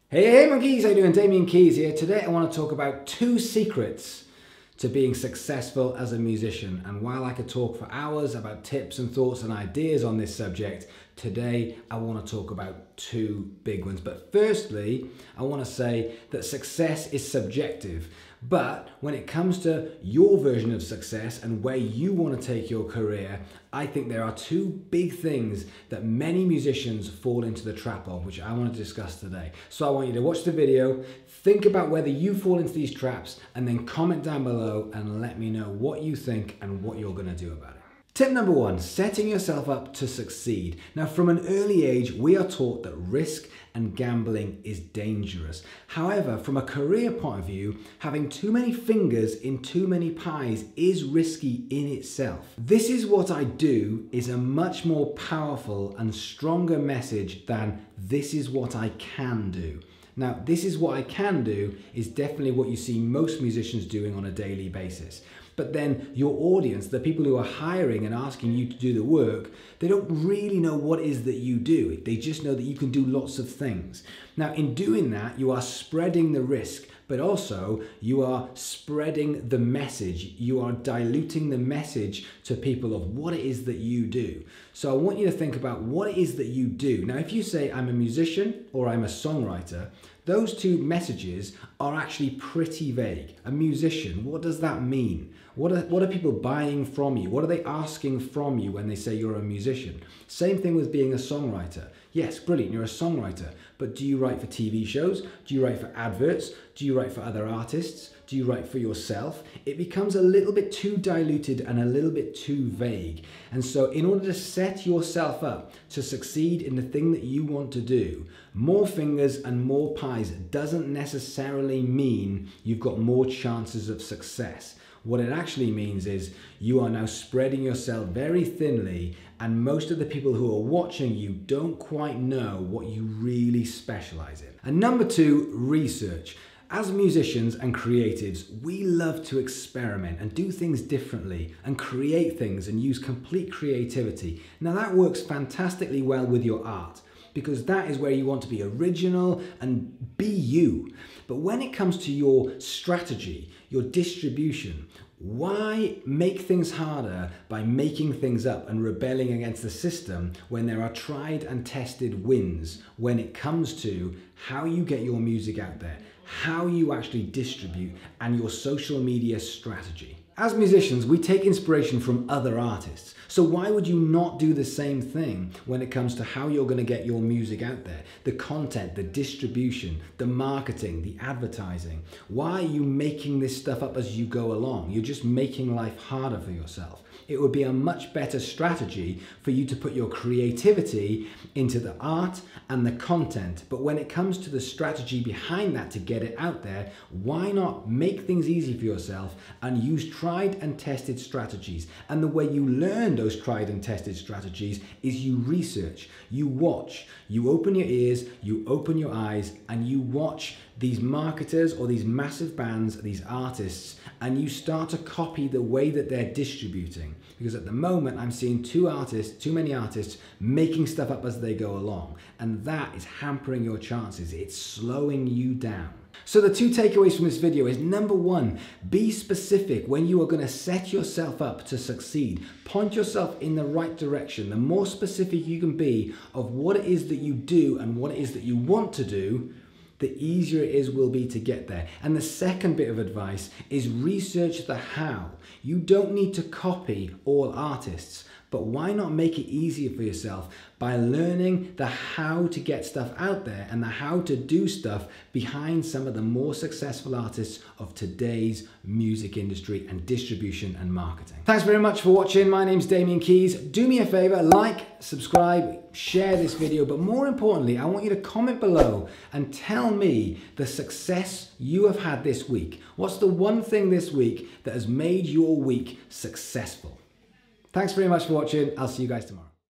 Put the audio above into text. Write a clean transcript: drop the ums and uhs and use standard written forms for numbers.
Hey monkeys, how you doing? Damian Keys here. Today I want to talk about 2 secrets to being successful as a musician. And while I could talk for hours about tips and thoughts and ideas on this subject, today I want to talk about 2 big ones. But firstly, I want to say that success is subjective. But when it comes to your version of success and where you want to take your career, I think there are 2 big things that many musicians fall into the trap of, which I want to discuss today. So I want you to watch the video, think about whether you fall into these traps, and then comment down below and let me know what you think and what you're going to do about it. Tip number 1, setting yourself up to succeed. Now, from an early age, we are taught that risk and gambling is dangerous. However, from a career point of view, having too many fingers in too many pies is risky in itself. This is what I do is a much more powerful and stronger message than this is what I can do. Now, this is what I can do is definitely what you see most musicians doing on a daily basis. But then your audience, the people who are hiring and asking you to do the work, they don't really know what it is that you do. They just know that you can do lots of things. Now, in doing that, you are spreading the risk, but also you are spreading the message. You are diluting the message to people of what it is that you do. So I want you to think about what it is that you do. Now, if you say I'm a musician or I'm a songwriter, those 2 messages are actually pretty vague. A musician, what does that mean? What are people buying from you? What are they asking from you when they say you're a musician? Same thing with being a songwriter. Yes, brilliant, you're a songwriter, but do you write for TV shows? Do you write for adverts? Do you write for other artists? Do you write for yourself? It becomes a little bit too diluted and a little bit too vague. And so in order to set yourself up to succeed in the thing that you want to do, more fingers and more pies doesn't necessarily mean you've got more chances of success. What it actually means is you are now spreading yourself very thinly, and most of the people who are watching you don't quite know what you really specialize in. And number 2, research. As musicians and creatives, we love to experiment and do things differently and create things and use complete creativity. Now that works fantastically well with your art, because that is where you want to be original and be you. But when it comes to your strategy, your distribution, why make things harder by making things up and rebelling against the system when there are tried and tested wins when it comes to how you get your music out there, how you actually distribute, and your social media strategy? As musicians, we take inspiration from other artists. So why would you not do the same thing when it comes to how you're going to get your music out there? The content, the distribution, the marketing, the advertising. Why are you making this stuff up as you go along? You're just making life harder for yourself. It would be a much better strategy for you to put your creativity into the art and the content. But when it comes to the strategy behind that to get it out there, why not make things easy for yourself and use tried and tested strategies? And the way you learn those tried and tested strategies is you research, you watch, you open your ears, you open your eyes, and you watch these marketers or these massive bands, these artists, and you start to copy the way that they're distributing. Because at the moment, I'm seeing too many artists making stuff up as they go along. And that is hampering your chances. It's slowing you down. So the 2 takeaways from this video is, number 1, be specific when you are going to set yourself up to succeed. Point yourself in the right direction. The more specific you can be of what it is that you do and what it is that you want to do, the easier it will be to get there. And the second bit of advice is research the how. You don't need to copy all artists, but why not make it easier for yourself by learning the how to get stuff out there and the how to do stuff behind some of the more successful artists of today's music industry and distribution and marketing. Thanks very much for watching. My name's Damian Keys. Do me a favor, like, subscribe, share this video, but more importantly, I want you to comment below and tell me the success you have had this week. What's the one thing this week that has made your week successful? Thanks very much for watching. I'll see you guys tomorrow.